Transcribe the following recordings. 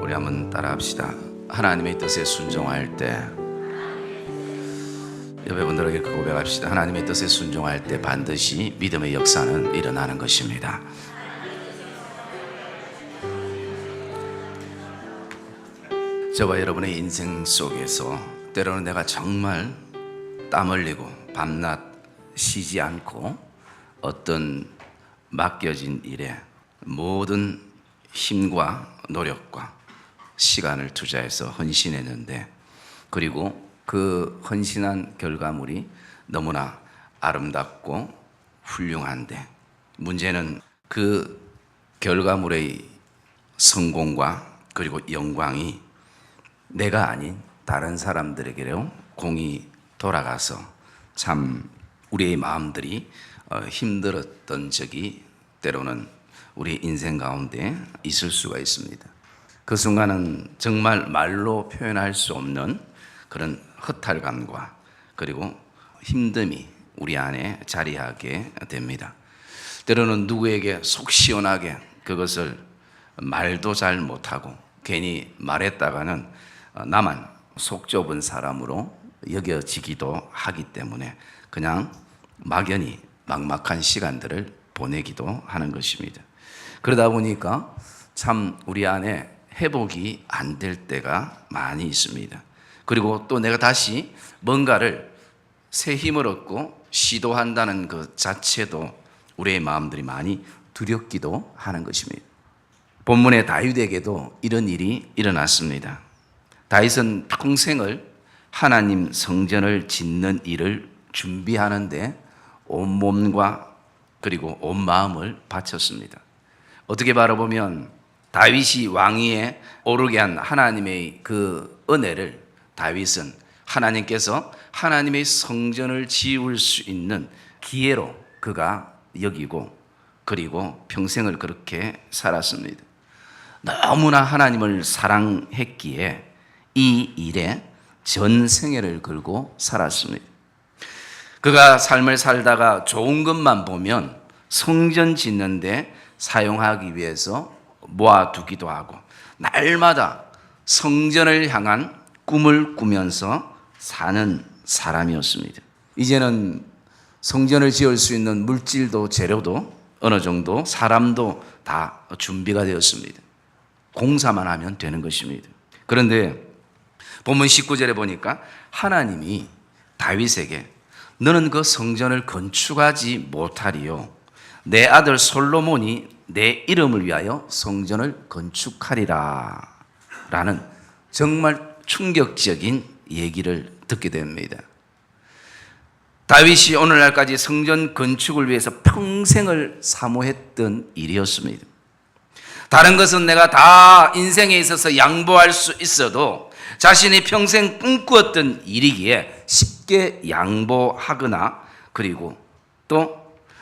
우리 한번 따라합시다. 하나님의 뜻에 순종할 때, 옆에 분들에게 그 고백합시다. 하나님의 뜻에 순종할 때 반드시 믿음의 역사는 일어나는 것입니다. 저와 여러분의 인생 속에서 때로는 내가 정말 땀 흘리고 밤낮 쉬지 않고 어떤 맡겨진 일에 모든 힘과 노력과 시간을 투자해서 헌신했는데, 그리고 그 헌신한 결과물이 너무나 아름답고 훌륭한데, 문제는 그 결과물의 성공과 그리고 영광이 내가 아닌 다른 사람들에게로 공이 돌아가서 참 우리의 마음들이 힘들었던 적이 때로는 우리 인생 가운데 있을 수가 있습니다. 그 순간은 정말 말로 표현할 수 없는 그런 허탈감과 그리고 힘듦이 우리 안에 자리하게 됩니다. 때로는 누구에게 속 시원하게 그것을 말도 잘 못하고 괜히 말했다가는 나만 속 좁은 사람으로 여겨지기도 하기 때문에 그냥 막연히 막막한 시간들을 보내기도 하는 것입니다. 그러다 보니까 참 우리 안에 회복이 안 될 때가 많이 있습니다. 그리고 또 내가 다시 뭔가를 새 힘을 얻고 시도한다는 그 자체도 우리의 마음들이 많이 두렵기도 하는 것입니다. 본문의 다윗에게도 이런 일이 일어났습니다. 다윗은 평생을 하나님 성전을 짓는 일을 준비하는데 온 몸과 그리고 온 마음을 바쳤습니다. 어떻게 바라보면 다윗이 왕위에 오르게 한 하나님의 그 은혜를 다윗은 하나님께서 하나님의 성전을 지을 수 있는 기회로 그가 여기고, 그리고 평생을 그렇게 살았습니다. 너무나 하나님을 사랑했기에 이 일에 전생애를 걸고 살았습니다. 그가 삶을 살다가 좋은 것만 보면 성전 짓는데 사용하기 위해서 모아두기도 하고 날마다 성전을 향한 꿈을 꾸면서 사는 사람이었습니다. 이제는 성전을 지을 수 있는 물질도 재료도 어느 정도 사람도 다 준비가 되었습니다. 공사만 하면 되는 것입니다. 그런데 본문 19절에 보니까 하나님이 다윗에게 너는 그 성전을 건축하지 못하리요, 내 아들 솔로몬이 내 이름을 위하여 성전을 건축하리라 라는 정말 충격적인 얘기를 듣게 됩니다. 다윗이 오늘날까지 성전 건축을 위해서 평생을 사모했던 일이었습니다. 다른 것은 내가 다 인생에 있어서 양보할 수 있어도 자신이 평생 꿈꾸었던 일이기에 쉽게 양보하거나, 그리고 또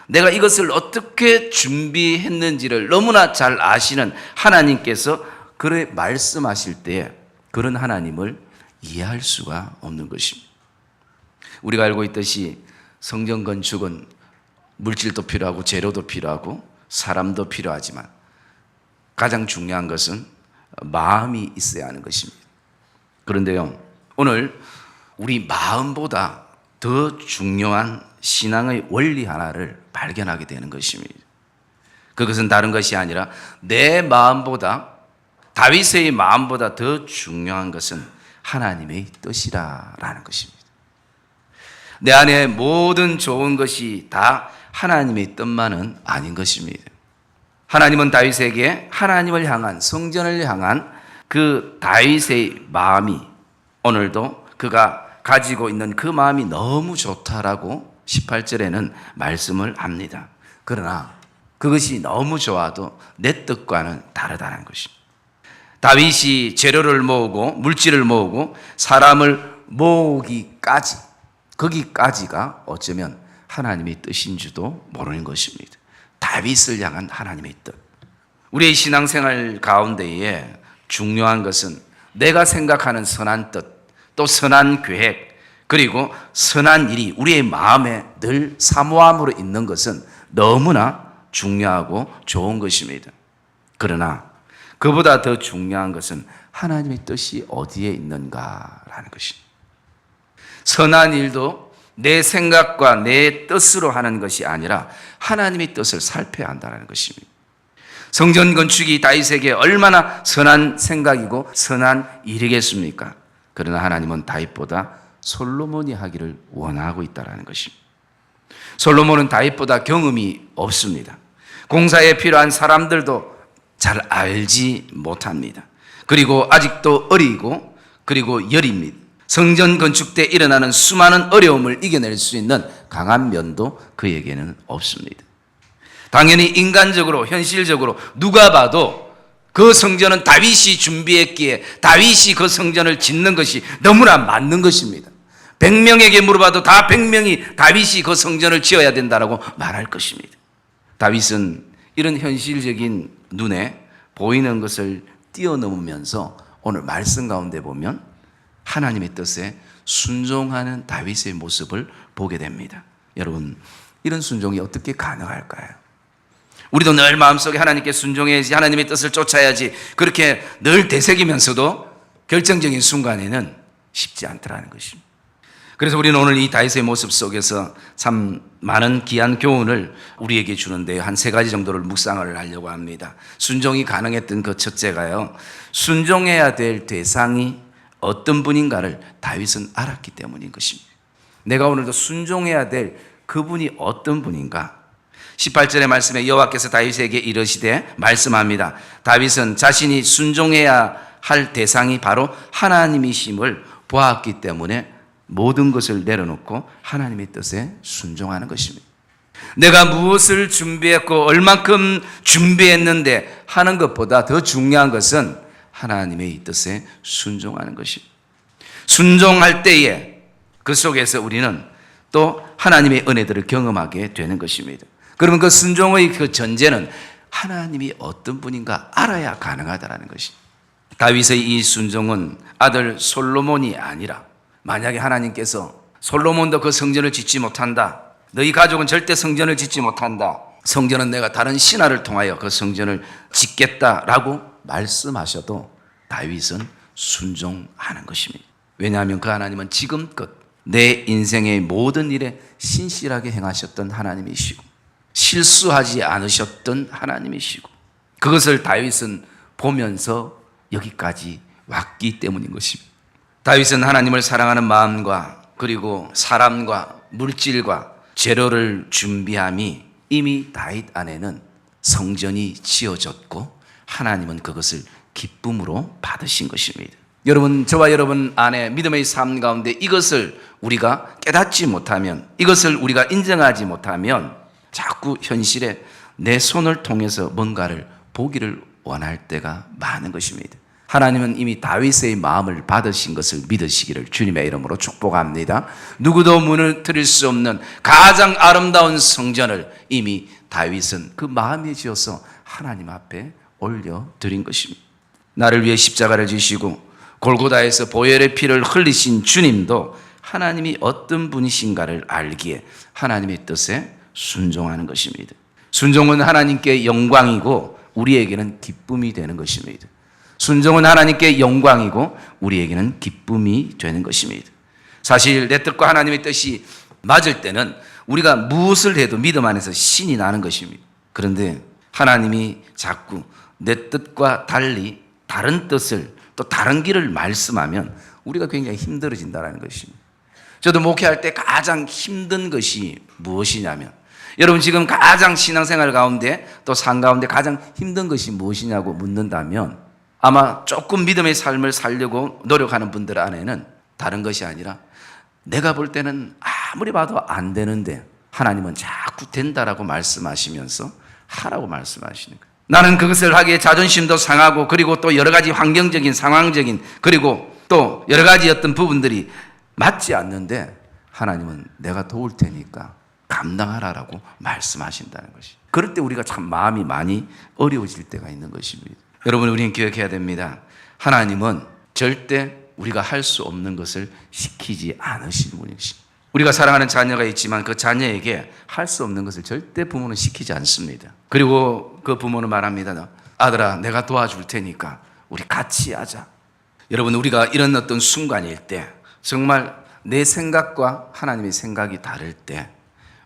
내가 이것을 어떻게 준비했는지를 너무나 잘 아시는 하나님께서 그렇게 말씀하실 때에 그런 하나님을 이해할 수가 없는 것입니다. 우리가 알고 있듯이 성전 건축은 물질도 필요하고 재료도 필요하고 사람도 필요하지만 가장 중요한 것은 마음이 있어야 하는 것입니다. 그런데요, 오늘 우리 마음보다 더 중요한 신앙의 원리 하나를 발견하게 되는 것입니다. 그것은 다른 것이 아니라 내 마음보다, 다윗의 마음보다 더 중요한 것은 하나님의 뜻이라는 것입니다. 내 안에 모든 좋은 것이 다 하나님의 뜻만은 아닌 것입니다. 하나님은 다윗에게 하나님을 향한, 성전을 향한 그 다윗의 마음이 오늘도 그가 가지고 있는 그 마음이 너무 좋다라고 18절에는 말씀을 합니다. 그러나 그것이 너무 좋아도 내 뜻과는 다르다는 것입니다. 다윗이 재료를 모으고 물질을 모으고 사람을 모으기까지, 거기까지가 어쩌면 하나님의 뜻인 줄도 모르는 것입니다. 다윗을 향한 하나님의 뜻. 우리의 신앙생활 가운데에 중요한 것은 내가 생각하는 선한 뜻, 또 선한 계획, 그리고 선한 일이 우리의 마음에 늘 사모함으로 있는 것은 너무나 중요하고 좋은 것입니다. 그러나 그보다 더 중요한 것은 하나님의 뜻이 어디에 있는가라는 것입니다. 선한 일도 내 생각과 내 뜻으로 하는 것이 아니라 하나님의 뜻을 살펴야 한다는 것입니다. 성전 건축이 다윗에게 얼마나 선한 생각이고 선한 일이겠습니까? 그러나 하나님은 다윗보다 솔로몬이 하기를 원하고 있다는 것입니다. 솔로몬은 다윗보다 경험이 없습니다. 공사에 필요한 사람들도 잘 알지 못합니다. 그리고 아직도 어리고 그리고 여립니다. 성전 건축 때 일어나는 수많은 어려움을 이겨낼 수 있는 강한 면도 그에게는 없습니다. 당연히 인간적으로 현실적으로 누가 봐도 그 성전은 다윗이 준비했기에 다윗이 그 성전을 짓는 것이 너무나 맞는 것입니다. 100명에게 물어봐도 다 100명이 다윗이 그 성전을 지어야 된다고 말할 것입니다. 다윗은 이런 현실적인 눈에 보이는 것을 뛰어넘으면서 오늘 말씀 가운데 보면 하나님의 뜻에 순종하는 다윗의 모습을 보게 됩니다. 여러분, 이런 순종이 어떻게 가능할까요? 우리도 늘 마음속에 하나님께 순종해야지, 하나님의 뜻을 쫓아야지, 그렇게 늘 되새기면서도 결정적인 순간에는 쉽지 않더라는 것입니다. 그래서 우리는 오늘 이 다윗의 모습 속에서 참 많은 귀한 교훈을 우리에게 주는데 한 3가지 정도를 묵상을 하려고 합니다. 순종이 가능했던 그 첫째가요, 순종해야 될 대상이 어떤 분인가를 다윗은 알았기 때문인 것입니다. 내가 오늘도 순종해야 될 그분이 어떤 분인가? 18절의 말씀에 여호와께서 다윗에게 이르시되 말씀합니다. 다윗은 자신이 순종해야 할 대상이 바로 하나님이심을 보았기 때문에 모든 것을 내려놓고 하나님의 뜻에 순종하는 것입니다. 내가 무엇을 준비했고 얼만큼 준비했는데 하는 것보다 더 중요한 것은 하나님의 뜻에 순종하는 것입니다. 순종할 때에 그 속에서 우리는 또 하나님의 은혜들을 경험하게 되는 것입니다. 그러면 그 순종의 그 전제는 하나님이 어떤 분인가 알아야 가능하다는 것입니다. 다윗의 이 순종은 아들 솔로몬이 아니라 만약에 하나님께서 솔로몬도 그 성전을 짓지 못한다, 너희 가족은 절대 성전을 짓지 못한다, 성전은 내가 다른 신하를 통하여 그 성전을 짓겠다라고 말씀하셔도 다윗은 순종하는 것입니다. 왜냐하면 그 하나님은 지금껏 내 인생의 모든 일에 신실하게 행하셨던 하나님이시고 실수하지 않으셨던 하나님이시고 그것을 다윗은 보면서 여기까지 왔기 때문인 것입니다. 다윗은 하나님을 사랑하는 마음과 그리고 사람과 물질과 재료를 준비함이 이미 다윗 안에는 성전이 지어졌고 하나님은 그것을 기쁨으로 받으신 것입니다. 여러분, 저와 여러분 안에 믿음의 삶 가운데 이것을 우리가 깨닫지 못하면, 이것을 우리가 인정하지 못하면 자꾸 현실에 내 손을 통해서 뭔가를 보기를 원할 때가 많은 것입니다. 하나님은 이미 다윗의 마음을 받으신 것을 믿으시기를 주님의 이름으로 축복합니다. 누구도 무너뜨릴 수 없는 가장 아름다운 성전을 이미 다윗은 그 마음에 지어서 하나님 앞에 올려드린 것입니다. 나를 위해 십자가를 지시고 골고다에서 보혈의 피를 흘리신 주님도 하나님이 어떤 분이신가를 알기에 하나님의 뜻에 순종하는 것입니다. 순종은 하나님께 영광이고 우리에게는 기쁨이 되는 것입니다. 순종은 하나님께 영광이고 우리에게는 기쁨이 되는 것입니다. 사실 내 뜻과 하나님의 뜻이 맞을 때는 우리가 무엇을 해도 믿음 안에서 신이 나는 것입니다. 그런데 하나님이 자꾸 내 뜻과 달리 다른 뜻을 또 다른 길을 말씀하면 우리가 굉장히 힘들어진다는 것입니다. 저도 목회할 때 가장 힘든 것이 무엇이냐면, 여러분 지금 가장 신앙생활 가운데 또 삶 가운데 가장 힘든 것이 무엇이냐고 묻는다면 아마 조금 믿음의 삶을 살려고 노력하는 분들 안에는 다른 것이 아니라 내가 볼 때는 아무리 봐도 안 되는데 하나님은 자꾸 된다라고 말씀하시면서 하라고 말씀하시는 거예요. 나는 그것을 하기에 자존심도 상하고 그리고 또 여러 가지 환경적인 상황적인 그리고 또 여러 가지 어떤 부분들이 맞지 않는데 하나님은 내가 도울 테니까 감당하라라고 말씀하신다는 것이. 그럴 때 우리가 참 마음이 많이 어려워질 때가 있는 것입니다. 여러분, 우리는 기억해야 됩니다. 하나님은 절대 우리가 할 수 없는 것을 시키지 않으시는 분이십니다. 우리가 사랑하는 자녀가 있지만 그 자녀에게 할 수 없는 것을 절대 부모는 시키지 않습니다. 그리고 그 부모는 말합니다. 아들아, 내가 도와줄 테니까 우리 같이 하자. 여러분, 우리가 이런 어떤 순간일 때, 정말 내 생각과 하나님의 생각이 다를 때,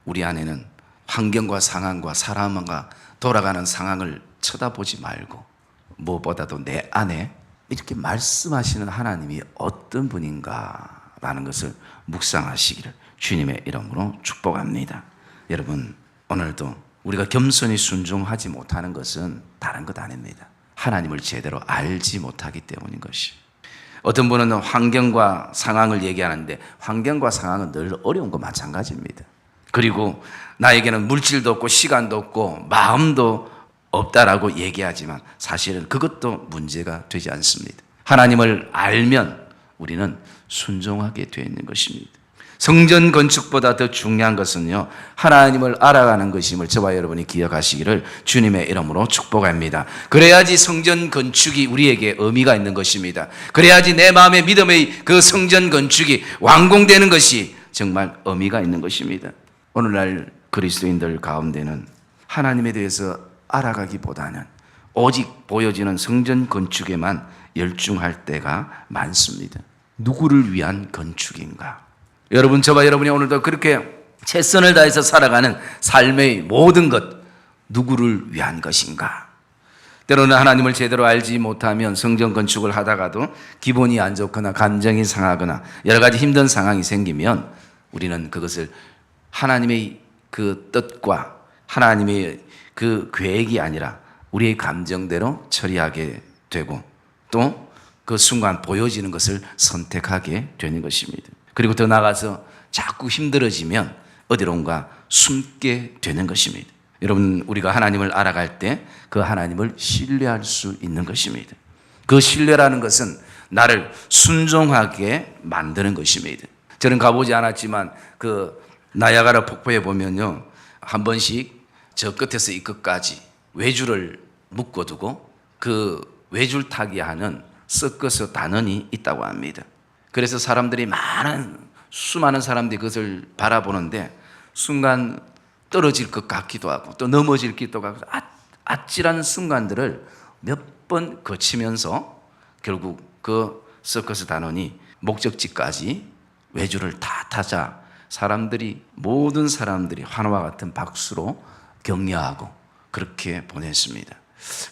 우리 안에는 환경과 상황과 사람과 돌아가는 상황을 쳐다보지 말고, 무엇보다도 내 안에 이렇게 말씀하시는 하나님이 어떤 분인가라는 것을 묵상하시기를 주님의 이름으로 축복합니다. 여러분, 오늘도 우리가 겸손히 순종하지 못하는 것은 다른 것 아닙니다. 하나님을 제대로 알지 못하기 때문인 것이. 어떤 분은 환경과 상황을 얘기하는데 환경과 상황은 늘 어려운 거 마찬가지입니다. 그리고 나에게는 물질도 없고 시간도 없고 마음도 없다라고 얘기하지만 사실은 그것도 문제가 되지 않습니다. 하나님을 알면 우리는 순종하게 되어 있는 것입니다. 성전 건축보다 더 중요한 것은요, 하나님을 알아가는 것임을 저와 여러분이 기억하시기를 주님의 이름으로 축복합니다. 그래야지 성전 건축이 우리에게 의미가 있는 것입니다. 그래야지 내 마음의 믿음의 그 성전 건축이 완공되는 것이 정말 의미가 있는 것입니다. 오늘날 그리스도인들 가운데는 하나님에 대해서 알아가기보다는 오직 보여지는 성전 건축에만 열중할 때가 많습니다. 누구를 위한 건축인가? 여러분, 저와 여러분이 오늘도 그렇게 최선을 다해서 살아가는 삶의 모든 것, 누구를 위한 것인가? 때로는 하나님을 제대로 알지 못하면 성전 건축을 하다가도 기분이 안 좋거나 감정이 상하거나 여러 가지 힘든 상황이 생기면 우리는 그것을 하나님의 그 뜻과 하나님의 그 계획이 아니라 우리의 감정대로 처리하게 되고 또 그 순간 보여지는 것을 선택하게 되는 것입니다. 그리고 더 나아가서 자꾸 힘들어지면 어디론가 숨게 되는 것입니다. 여러분, 우리가 하나님을 알아갈 때 그 하나님을 신뢰할 수 있는 것입니다. 그 신뢰라는 것은 나를 순종하게 만드는 것입니다. 저는 가보지 않았지만 그 나야가라 폭포에 보면요, 한 번씩 저 끝에서 이 끝까지 외줄을 묶어두고 그 외줄 타기 하는 서커스 단원이 있다고 합니다. 그래서 사람들이 수많은 사람들이 그것을 바라보는데 순간 떨어질 것 같기도 하고 또 넘어질 것도 같고 아찔한 순간들을 몇 번 거치면서 결국 그 서커스 단원이 목적지까지 외줄을 다 타자 모든 사람들이 환호와 같은 박수로 격려하고 그렇게 보냈습니다.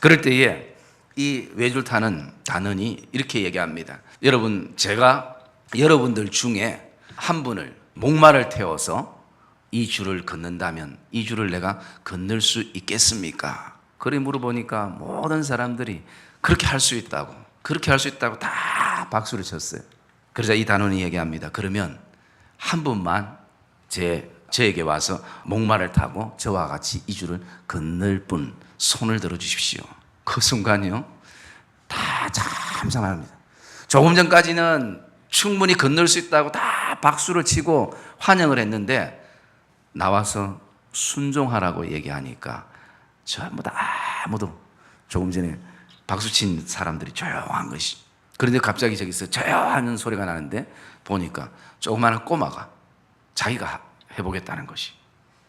그럴 때에 이 외줄 타는 단원이 이렇게 얘기합니다. 여러분, 제가 여러분들 중에 한 분을 목마를 태워서 이 줄을 걷는다면 이 줄을 내가 건널 수 있겠습니까? 그래 물어보니까 모든 사람들이 그렇게 할 수 있다고 다 박수를 쳤어요. 그러자 이 단원이 얘기합니다. 그러면 한 분만 저에게 와서 목마를 타고 저와 같이 이 줄을 건널 분 손을 들어 주십시오. 그 순간이요, 다 잠잠합니다. 조금 전까지는 충분히 건널 수 있다고 다 박수를 치고 환영을 했는데 나와서 순종하라고 얘기하니까 전부 다 아무도 조금 전에 박수친 사람들이 조용한 것이. 그런데 갑자기 저기서 조용하는 소리가 나는데 보니까 조그마한 꼬마가 자기가 해보겠다는 것이.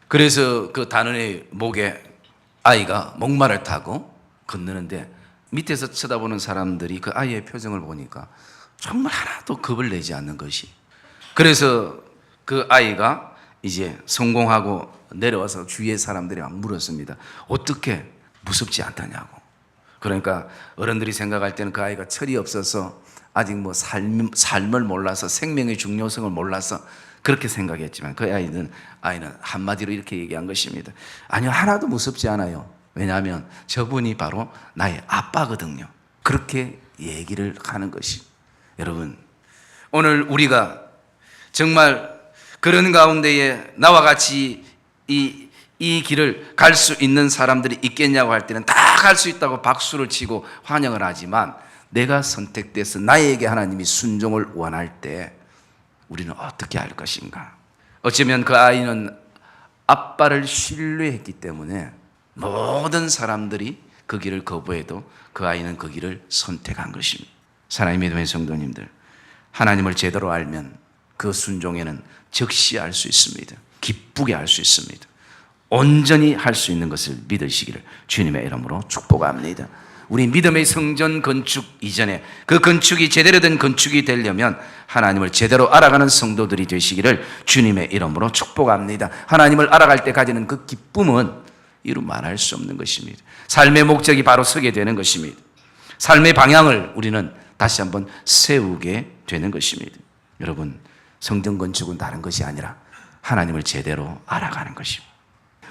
그래서 그 단원의 목에 아이가 목마를 타고 건너는데 밑에서 쳐다보는 사람들이 그 아이의 표정을 보니까 정말 하나도 겁을 내지 않는 것이. 그래서 그 아이가 이제 성공하고 내려와서 주위의 사람들이 막 물었습니다. 어떻게 무섭지 않다냐고. 그러니까 어른들이 생각할 때는 그 아이가 철이 없어서 아직 뭐 삶을 몰라서 생명의 중요성을 몰라서 그렇게 생각했지만 그 아이는 한마디로 이렇게 얘기한 것입니다. 아니요, 하나도 무섭지 않아요. 왜냐하면 저분이 바로 나의 아빠거든요. 그렇게 얘기를 하는 것이. 여러분, 오늘 우리가 정말 그런 가운데에 나와 같이 이 길을 갈 수 있는 사람들이 있겠냐고 할 때는 다 갈 수 있다고 박수를 치고 환영을 하지만 내가 선택돼서 나에게 하나님이 순종을 원할 때 우리는 어떻게 할 것인가? 어쩌면 그 아이는 아빠를 신뢰했기 때문에 모든 사람들이 그 길을 거부해도 그 아이는 그 길을 선택한 것입니다. 사랑의 믿음의 성도님들, 하나님을 제대로 알면 그 순종에는 즉시 알 수 있습니다. 기쁘게 알 수 있습니다. 온전히 할 수 있는 것을 믿으시기를 주님의 이름으로 축복합니다. 우리 믿음의 성전 건축 이전에 그 건축이 제대로 된 건축이 되려면 하나님을 제대로 알아가는 성도들이 되시기를 주님의 이름으로 축복합니다. 하나님을 알아갈 때 가지는 그 기쁨은 이루 말할 수 없는 것입니다. 삶의 목적이 바로 서게 되는 것입니다. 삶의 방향을 우리는 다시 한번 세우게 되는 것입니다. 여러분, 성전 건축은 다른 것이 아니라 하나님을 제대로 알아가는 것입니다.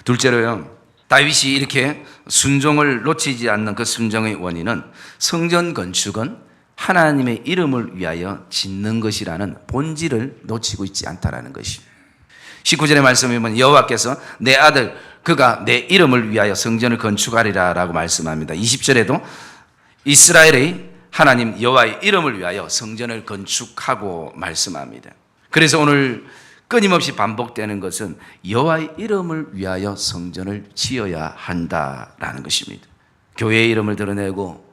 둘째로요, 다윗이 이렇게 순종을 놓치지 않는 그 순종의 원인은 성전 건축은 하나님의 이름을 위하여 짓는 것이라는 본질을 놓치고 있지 않다라는 것입니다. 19절의 말씀에 보면 여호와께서 내 아들 그가 내 이름을 위하여 성전을 건축하리라 라고 말씀합니다. 20절에도 이스라엘의 하나님 여호와의 이름을 위하여 성전을 건축하고 말씀합니다. 그래서 오늘 끊임없이 반복되는 것은 여호와의 이름을 위하여 성전을 지어야 한다라는 것입니다. 교회의 이름을 드러내고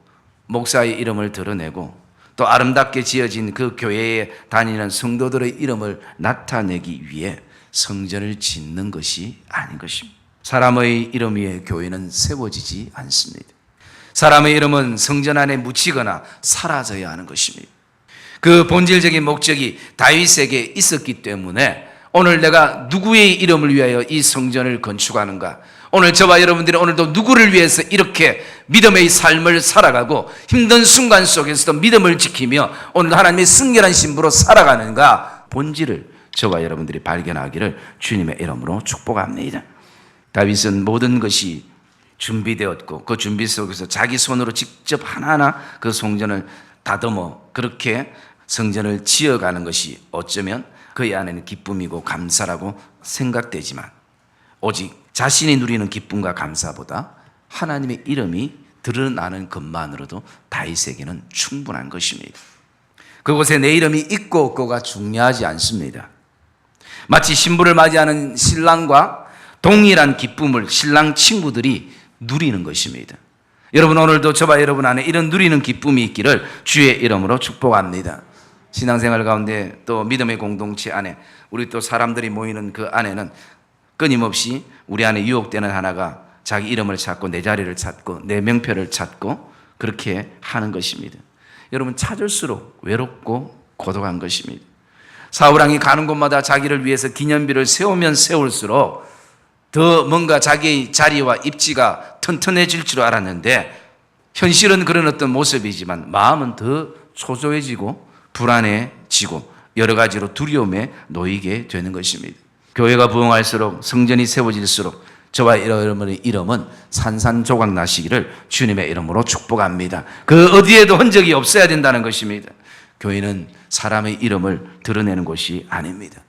목사의 이름을 드러내고 또 아름답게 지어진 그 교회에 다니는 성도들의 이름을 나타내기 위해 성전을 짓는 것이 아닌 것입니다. 사람의 이름 위에 교회는 세워지지 않습니다. 사람의 이름은 성전 안에 묻히거나 사라져야 하는 것입니다. 그 본질적인 목적이 다윗에게 있었기 때문에 오늘 내가 누구의 이름을 위하여 이 성전을 건축하는가? 오늘 저와 여러분들이 오늘도 누구를 위해서 이렇게 믿음의 삶을 살아가고 힘든 순간 속에서도 믿음을 지키며 오늘 하나님의 승결한 신부로 살아가는가? 본질을 저와 여러분들이 발견하기를 주님의 이름으로 축복합니다. 다윗은 모든 것이 준비되었고 그 준비 속에서 자기 손으로 직접 하나하나 그 성전을 다듬어 그렇게 성전을 지어가는 것이 어쩌면 그의 안에는 기쁨이고 감사라고 생각되지만 오직 자신이 누리는 기쁨과 감사보다 하나님의 이름이 드러나는 것만으로도 다윗에게는 충분한 것입니다. 그곳에 내 이름이 있고 없고가 중요하지 않습니다. 마치 신부를 맞이하는 신랑과 동일한 기쁨을 신랑 친구들이 누리는 것입니다. 여러분, 오늘도 저와 여러분 안에 이런 누리는 기쁨이 있기를 주의 이름으로 축복합니다. 신앙생활 가운데 또 믿음의 공동체 안에 우리 또 사람들이 모이는 그 안에는 끊임없이 우리 안에 유혹되는 하나가 자기 이름을 찾고 내 자리를 찾고 내 명패를 찾고 그렇게 하는 것입니다. 여러분, 찾을수록 외롭고 고독한 것입니다. 사울왕이 가는 곳마다 자기를 위해서 기념비를 세우면 세울수록 더 뭔가 자기의 자리와 입지가 튼튼해질 줄 알았는데 현실은 그런 어떤 모습이지만 마음은 더 초조해지고 불안해지고 여러 가지로 두려움에 놓이게 되는 것입니다. 교회가 부흥할수록 성전이 세워질수록 저와 여러분의 이름은 산산조각 나시기를 주님의 이름으로 축복합니다. 그 어디에도 흔적이 없어야 된다는 것입니다. 교회는 사람의 이름을 드러내는 곳이 아닙니다.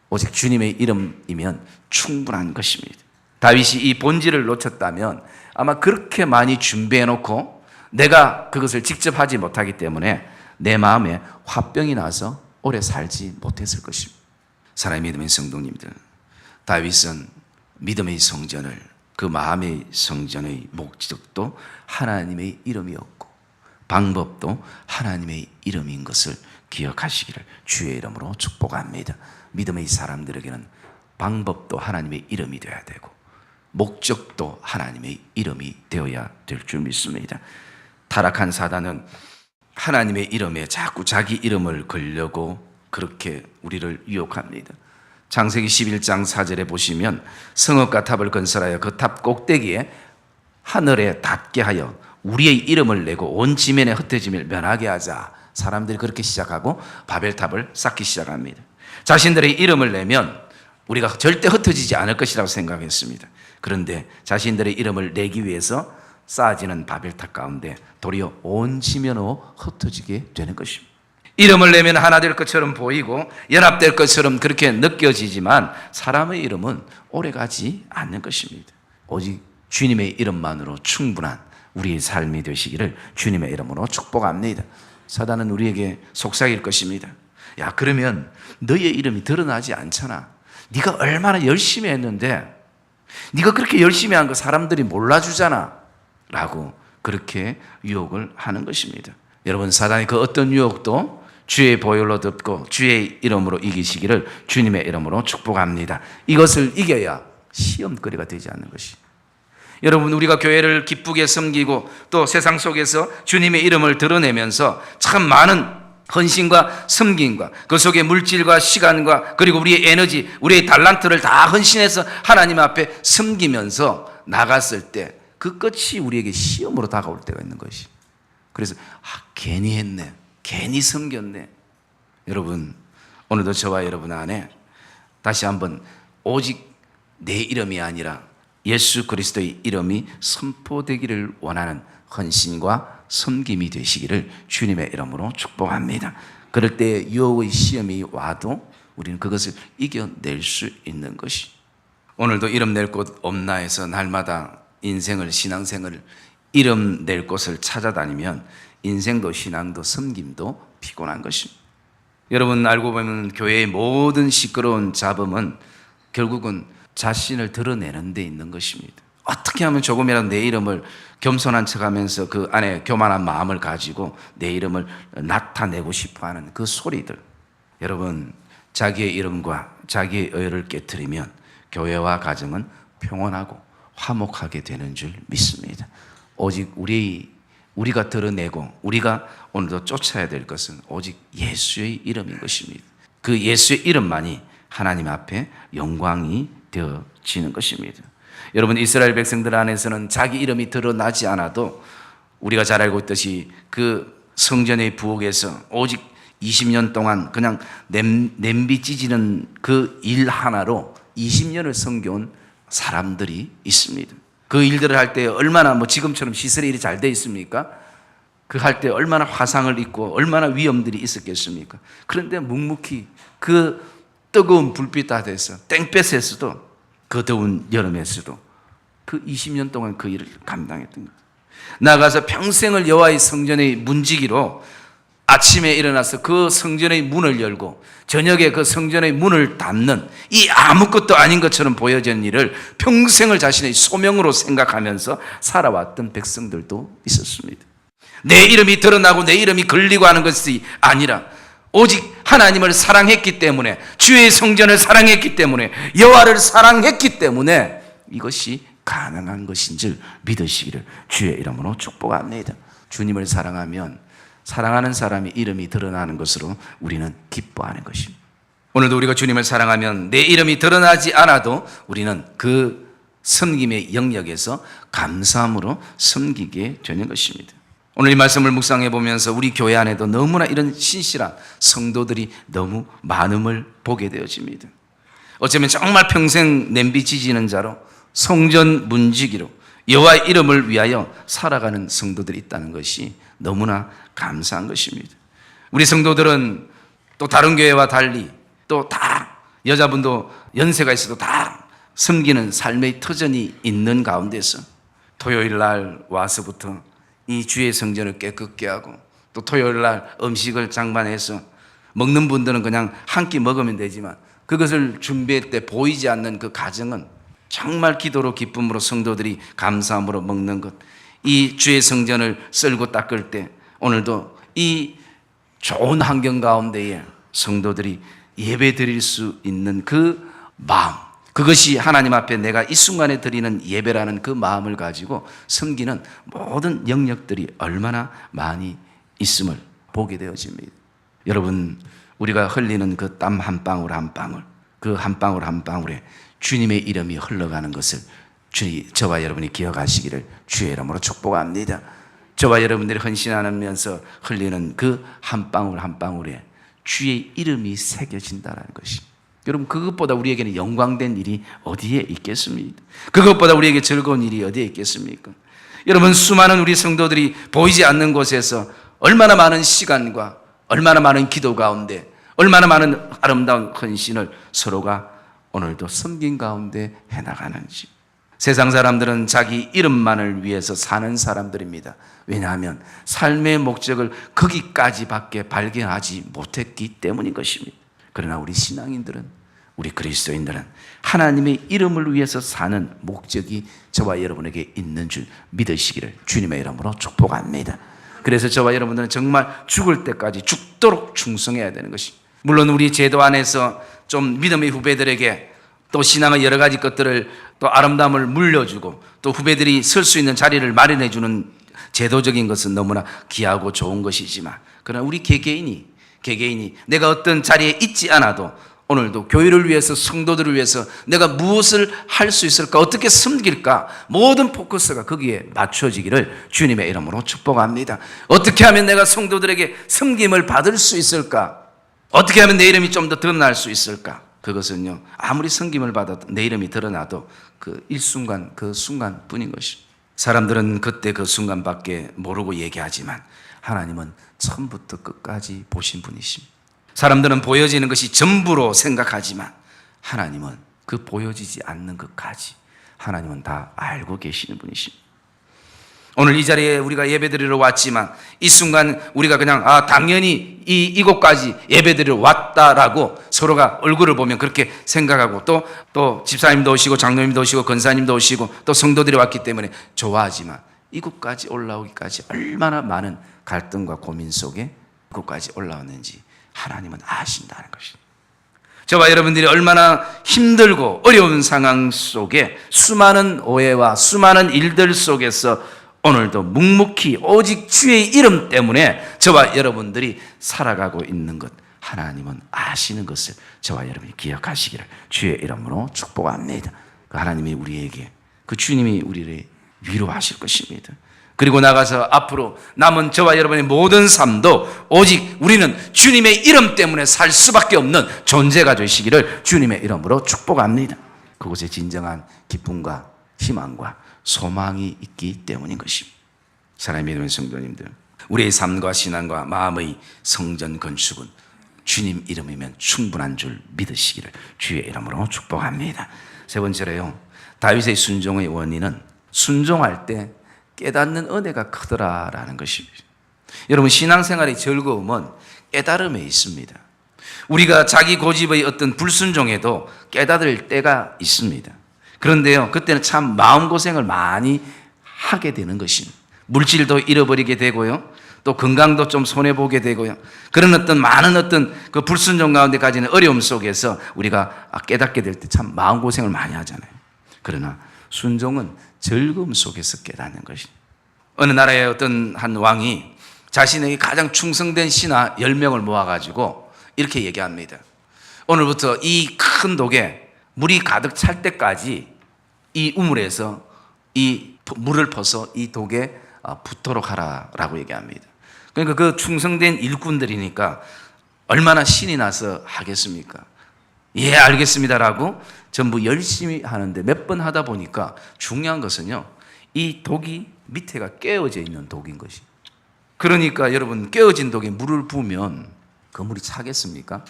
오직 주님의 이름이면 충분한 것입니다. 다윗이 이 본질을 놓쳤다면 아마 그렇게 많이 준비해놓고 내가 그것을 직접 하지 못하기 때문에 내 마음에 화병이 나서 오래 살지 못했을 것입니다. 사랑의 믿음의 성도님들, 다윗은 믿음의 성전을 그 마음의 성전의 목적도 하나님의 이름이었고 방법도 하나님의 이름인 것을 기억하시기를 주의 이름으로 축복합니다. 믿음의 사람들에게는 방법도 하나님의 이름이 되어야 되고 목적도 하나님의 이름이 되어야 될 줄 믿습니다. 타락한 사단은 하나님의 이름에 자꾸 자기 이름을 걸려고 그렇게 우리를 유혹합니다. 창세기 11장 4절에 보시면 성읍과 탑을 건설하여 그 탑 꼭대기에 하늘에 닿게 하여 우리의 이름을 내고 온 지면에 흩어짐을 면하게 하자. 사람들이 그렇게 시작하고 바벨탑을 쌓기 시작합니다. 자신들의 이름을 내면 우리가 절대 흩어지지 않을 것이라고 생각했습니다. 그런데 자신들의 이름을 내기 위해서 쌓아지는 바벨탑 가운데 도리어 온 지면으로 흩어지게 되는 것입니다. 이름을 내면 하나 될 것처럼 보이고 연합될 것처럼 그렇게 느껴지지만 사람의 이름은 오래가지 않는 것입니다. 오직 주님의 이름만으로 충분한 우리의 삶이 되시기를 주님의 이름으로 축복합니다. 사단은 우리에게 속삭일 것입니다. 야, 그러면 너의 이름이 드러나지 않잖아. 네가 얼마나 열심히 했는데 네가 그렇게 열심히 한 거 사람들이 몰라주잖아 라고 그렇게 유혹을 하는 것입니다. 여러분, 사단이 그 어떤 유혹도 주의 보혈로 덮고 주의 이름으로 이기시기를 주님의 이름으로 축복합니다. 이것을 이겨야 시험거리가 되지 않는 것이. 여러분, 우리가 교회를 기쁘게 섬기고 또 세상 속에서 주님의 이름을 드러내면서 참 많은 헌신과 섬김과 그 속에 물질과 시간과 그리고 우리의 에너지, 우리의 달란트를 다 헌신해서 하나님 앞에 섬기면서 나갔을 때 그 끝이 우리에게 시험으로 다가올 때가 있는 것이. 그래서 괜히 했네, 괜히 섬겼네. 여러분, 오늘도 저와 여러분 안에 다시 한번 오직 내 이름이 아니라 예수 그리스도의 이름이 선포되기를 원하는 헌신과 섬김이 되시기를 주님의 이름으로 축복합니다. 그럴 때 유혹의 시험이 와도 우리는 그것을 이겨낼 수 있는 것이. 오늘도 이름 낼 곳 없나 해서 날마다 인생을, 신앙생활을 이름 낼 곳을 찾아다니면 인생도 신앙도 섬김도 피곤한 것입니다. 여러분, 알고 보면 교회의 모든 시끄러운 잡음은 결국은 자신을 드러내는 데 있는 것입니다. 어떻게 하면 조금이라도 내 이름을 겸손한 척하면서 그 안에 교만한 마음을 가지고 내 이름을 나타내고 싶어하는 그 소리들. 여러분, 자기의 이름과 자기의 의를 깨트리면 교회와 가정은 평온하고 화목하게 되는 줄 믿습니다. 오직 우리가 드러내고 우리가 오늘도 쫓아야 될 것은 오직 예수의 이름인 것입니다. 그 예수의 이름만이 하나님 앞에 영광이 되어지는 것입니다. 여러분, 이스라엘 백성들 안에서는 자기 이름이 드러나지 않아도 우리가 잘 알고 있듯이 그 성전의 부엌에서 오직 20년 동안 그냥 냄비 찢는 그 일 하나로 20년을 섬겨온 사람들이 있습니다. 그 일들을 할 때 얼마나 지금처럼 시설이 이리 잘 돼 있습니까? 그 할 때 얼마나 화상을 입고 얼마나 위험들이 있었겠습니까? 그런데 묵묵히 그 뜨거운 불빛 아래서 땡볕에서도 그 더운 여름에서도 그 20년 동안 그 일을 감당했던 거예요. 나가서 평생을 여호와의 성전의 문지기로 아침에 일어나서 그 성전의 문을 열고 저녁에 그 성전의 문을 닫는 이 아무것도 아닌 것처럼 보여지는 일을 평생을 자신의 소명으로 생각하면서 살아왔던 백성들도 있었습니다. 내 이름이 드러나고 내 이름이 걸리고 하는 것이 아니라 오직 하나님을 사랑했기 때문에, 주의 성전을 사랑했기 때문에, 여호와를 사랑했기 때문에 이것이 가능한 것인 줄 믿으시기를 주의 이름으로 축복합니다. 주님을 사랑하면 사랑하는 사람의 이름이 드러나는 것으로 우리는 기뻐하는 것입니다. 오늘도 우리가 주님을 사랑하면 내 이름이 드러나지 않아도 우리는 그 섬김의 영역에서 감사함으로 섬기게 되는 것입니다. 오늘 이 말씀을 묵상해 보면서 우리 교회 안에도 너무나 이런 신실한 성도들이 너무 많음을 보게 되어집니다. 어쩌면 정말 평생 냄비 지지는 자로 성전 문지기로 여호와의 이름을 위하여 살아가는 성도들이 있다는 것이 너무나 감사한 것입니다. 우리 성도들은 또 다른 교회와 달리 또 다 여자분도 연세가 있어도 다 섬기는 삶의 터전이 있는 가운데서 토요일 날 와서부터 이 주의 성전을 깨끗게 하고 또 토요일 날 음식을 장만해서 먹는 분들은 그냥 한 끼 먹으면 되지만 그것을 준비할 때 보이지 않는 그 과정은 정말 기도로 기쁨으로 성도들이 감사함으로 먹는 것. 이 주의 성전을 썰고 닦을 때 오늘도 이 좋은 환경 가운데에 성도들이 예배 드릴 수 있는 그 마음, 그것이 하나님 앞에 내가 이 순간에 드리는 예배라는 그 마음을 가지고 섬기는 모든 영역들이 얼마나 많이 있음을 보게 되어집니다. 여러분, 우리가 흘리는 그 땀 한 방울 한 방울, 그 한 방울 한 방울에 주님의 이름이 흘러가는 것을 저와 여러분이 기억하시기를 주의 이름으로 축복합니다. 저와 여러분들이 헌신하면서 흘리는 그 한 방울 한 방울에 주의 이름이 새겨진다는 것이, 여러분, 그것보다 우리에게는 영광된 일이 어디에 있겠습니까? 그것보다 우리에게 즐거운 일이 어디에 있겠습니까? 여러분, 수많은 우리 성도들이 보이지 않는 곳에서 얼마나 많은 시간과 얼마나 많은 기도 가운데 얼마나 많은 아름다운 헌신을 서로가 오늘도 섬긴 가운데 해나가는지. 세상 사람들은 자기 이름만을 위해서 사는 사람들입니다. 왜냐하면 삶의 목적을 거기까지밖에 발견하지 못했기 때문인 것입니다. 그러나 우리 신앙인들은, 우리 그리스도인들은 하나님의 이름을 위해서 사는 목적이 저와 여러분에게 있는 줄 믿으시기를 주님의 이름으로 축복합니다. 그래서 저와 여러분들은 정말 죽을 때까지 죽도록 충성해야 되는 것입니다. 물론 우리 제도 안에서 좀 믿음의 후배들에게 또 신앙의 여러 가지 것들을 또 아름다움을 물려주고 또 후배들이 설 수 있는 자리를 마련해 주는 제도적인 것은 너무나 귀하고 좋은 것이지만, 그러나 우리 개개인이 내가 어떤 자리에 있지 않아도 오늘도 교회를 위해서, 성도들을 위해서 내가 무엇을 할 수 있을까, 어떻게 섬길까, 모든 포커스가 거기에 맞춰지기를 주님의 이름으로 축복합니다. 어떻게 하면 내가 성도들에게 섬김을 받을 수 있을까, 어떻게 하면 내 이름이 좀 더 드러날 수 있을까. 그것은요, 아무리 섬김을 받아도 내 이름이 드러나도 그 일순간, 그 순간뿐인 것입니다. 사람들은 그때 그 순간밖에 모르고 얘기하지만 하나님은 처음부터 끝까지 보신 분이십니다. 사람들은 보여지는 것이 전부로 생각하지만 하나님은 그 보여지지 않는 것까지 하나님은 다 알고 계시는 분이십니다. 오늘 이 자리에 우리가 예배드리러 왔지만 이 순간 우리가 그냥 당연히 이곳까지 예배드리러 왔다라고 서로가 얼굴을 보면 그렇게 생각하고 또 집사님도 오시고 장로님도 오시고 권사님도 오시고 또 성도들이 왔기 때문에 좋아하지만 이곳까지 올라오기까지 얼마나 많은 갈등과 고민 속에 이곳까지 올라왔는지 하나님은 아신다는 것입니다. 저와 여러분들이 얼마나 힘들고 어려운 상황 속에 수많은 오해와 수많은 일들 속에서 오늘도 묵묵히 오직 주의 이름 때문에 저와 여러분들이 살아가고 있는 것 하나님은 아시는 것을 저와 여러분이 기억하시기를 주의 이름으로 축복합니다. 그 하나님이 우리에게, 그 주님이 우리를 위로하실 것입니다. 그리고 나가서 앞으로 남은 저와 여러분의 모든 삶도 오직 우리는 주님의 이름 때문에 살 수밖에 없는 존재가 되시기를 주님의 이름으로 축복합니다. 그곳에 진정한 기쁨과 희망과 소망이 있기 때문인 것입니다. 사랑의 믿음의 성도님들, 우리의 삶과 신앙과 마음의 성전 건축은 주님 이름이면 충분한 줄 믿으시기를 주의 이름으로 축복합니다. 세 번째로요, 다윗의 순종의 원인은 순종할 때 깨닫는 은혜가 크더라라는 것입니다. 여러분, 신앙생활의 즐거움은 깨달음에 있습니다. 우리가 자기 고집의 어떤 불순종에도 깨달을 때가 있습니다. 그런데요, 그때는 참 마음고생을 많이 하게 되는 것입니다. 물질도 잃어버리게 되고요, 또 건강도 좀 손해보게 되고요, 그런 많은 그 불순종 가운데 가지는 어려움 속에서 우리가 깨닫게 될 때 참 마음고생을 많이 하잖아요. 그러나 순종은 즐거움 속에서 깨닫는 것입니다. 어느 나라의 어떤 한 왕이 자신에게 가장 충성된 신하 10명을 모아가지고 이렇게 얘기합니다. 오늘부터 이 큰 독에 물이 가득 찰 때까지 이 우물에서 이 물을 퍼서 이 독에 붓도록 하라라고 얘기합니다. 그러니까 그 충성된 일꾼들이니까 얼마나 신이 나서 하겠습니까? 예, 알겠습니다라고 전부 열심히 하는데 몇 번 하다 보니까 중요한 것은요, 이 독이 밑에가 깨어져 있는 독인 것이. 그러니까 여러분, 깨어진 독에 물을 부으면 그 물이 차겠습니까?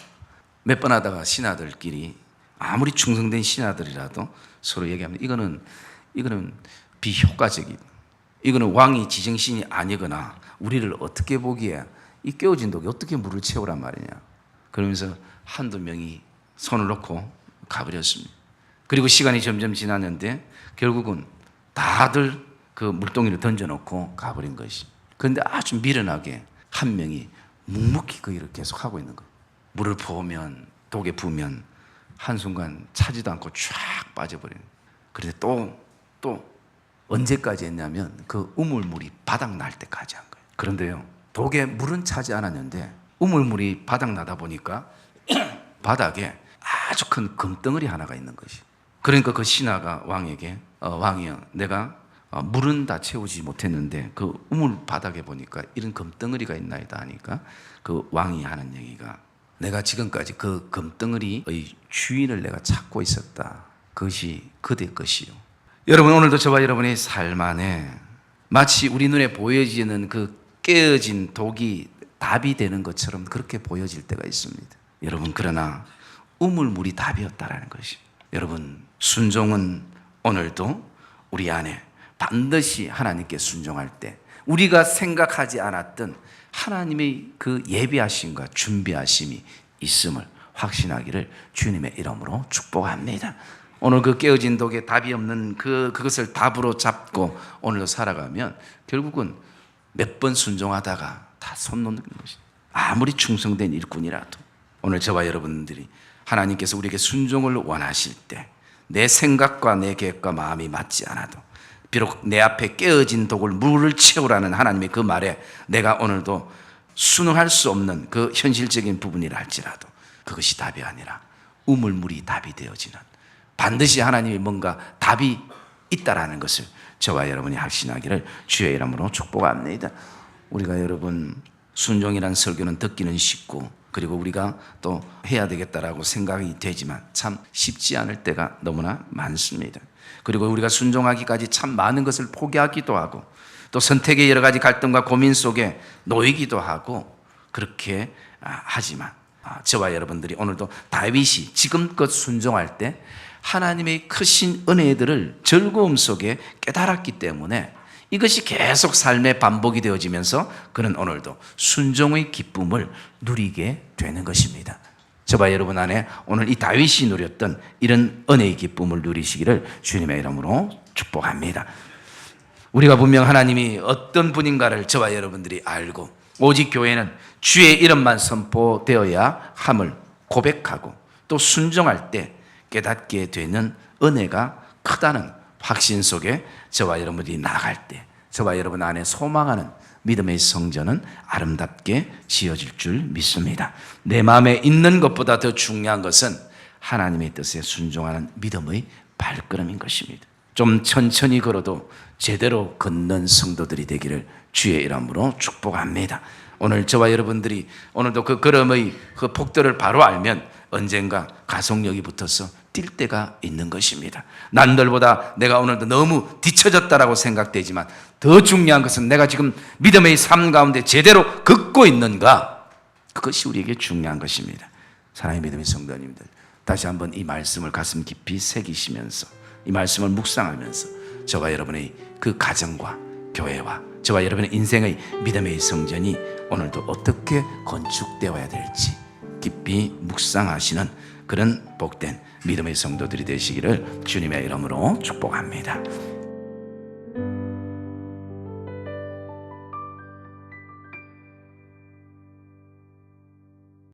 몇 번 하다가 신하들끼리, 아무리 충성된 신하들이라도 서로 얘기합니다. 이거는 비효과적이다. 이거는 왕이 지정신이 아니거나 우리를 어떻게 보기에 이 깨어진 독에 어떻게 물을 채우란 말이냐. 그러면서 한두 명이 손을 놓고 가버렸습니다. 그리고 시간이 점점 지났는데 결국은 다들 그 물동이를 던져놓고 가버린 것이. 그런데 아주 미련하게 한 명이 묵묵히 그 일을 계속 하고 있는 거예요. 물을 부으면, 독에 부으면 한순간 차지도 않고 쫙 빠져버리는. 그런데 또 언제까지 했냐면 그 우물물이 바닥 날 때까지 한 거예요. 그런데요, 독에 물은 차지 않았는데 우물물이 바닥 나다 보니까 바닥에 아주 큰 금덩어리 하나가 있는 것이. 그러니까 그 신하가 왕에게 왕이여, 내가 물은 다 채우지 못했는데 그 우물 바닥에 보니까 이런 금덩어리가 있나이다 하니까 그 왕이 하는 얘기가, 내가 지금까지 그 금덩어리의 주인을 내가 찾고 있었다. 그것이 그대 것이요. 여러분, 오늘도 저와 여러분의 삶 안에 마치 우리 눈에 보여지는 그 깨어진 독이 답이 되는 것처럼 그렇게 보여질 때가 있습니다. 여러분, 그러나 우물물이 답이었다라는 것입니다. 여러분, 순종은 오늘도 우리 안에 반드시 하나님께 순종할 때 우리가 생각하지 않았던 하나님의 그 예비하심과 준비하심이 있음을 확신하기를 주님의 이름으로 축복합니다. 오늘 그 깨어진 독에 답이 없는 그것을 답으로 잡고 오늘도 살아가면 결국은 몇 번 순종하다가 다 손 놓는 것이. 아무리 충성된 일꾼이라도 오늘 저와 여러분들이 하나님께서 우리에게 순종을 원하실 때 내 생각과 내 계획과 마음이 맞지 않아도 비록 내 앞에 깨어진 독을 물을 채우라는 하나님의 그 말에 내가 오늘도 순응할 수 없는 그 현실적인 부분이라 할지라도 그것이 답이 아니라 우물물이 답이 되어지는, 반드시 하나님이 뭔가 답이 있다라는 것을 저와 여러분이 확신하기를 주의 이름으로 축복합니다. 우리가 여러분 순종이란 설교는 듣기는 쉽고 그리고 우리가 또 해야 되겠다라고 생각이 되지만 참 쉽지 않을 때가 너무나 많습니다. 그리고 우리가 순종하기까지 참 많은 것을 포기하기도 하고 또 선택의 여러 가지 갈등과 고민 속에 놓이기도 하고 그렇게 하지만 저와 여러분들이 오늘도 다윗이 지금껏 순종할 때 하나님의 크신 은혜들을 즐거움 속에 깨달았기 때문에 이것이 계속 삶의 반복이 되어지면서 그는 오늘도 순종의 기쁨을 누리게 되는 것입니다. 저와 여러분 안에 오늘 이 다윗이 누렸던 이런 은혜의 기쁨을 누리시기를 주님의 이름으로 축복합니다. 우리가 분명 하나님이 어떤 분인가를 저와 여러분들이 알고 오직 교회는 주의 이름만 선포되어야 함을 고백하고 또 순종할 때 깨닫게 되는 은혜가 크다는 확신 속에 저와 여러분들이 나아갈 때 저와 여러분 안에 소망하는 믿음의 성전은 아름답게 지어질 줄 믿습니다. 내 마음에 있는 것보다 더 중요한 것은 하나님의 뜻에 순종하는 믿음의 발걸음인 것입니다. 좀 천천히 걸어도 제대로 걷는 성도들이 되기를 주의 이름으로 축복합니다. 오늘 저와 여러분들이 오늘도 그 걸음의 그 폭도를 바로 알면 언젠가 가속력이 붙어서 뛸 때가 있는 것입니다. 남들보다 내가 오늘도 너무 뒤처졌다라고 생각되지만 더 중요한 것은 내가 지금 믿음의 삶 가운데 제대로 걷고 있는가, 그것이 우리에게 중요한 것입니다. 사랑의 믿음의 성도님들, 다시 한번 이 말씀을 가슴 깊이 새기시면서 이 말씀을 묵상하면서 저와 여러분의 그 가정과 교회와 저와 여러분의 인생의 믿음의 성전이 오늘도 어떻게 건축되어야 될지 깊이 묵상하시는 그런 복된 믿음의 성도들이 되시기를 주님의 이름으로 축복합니다.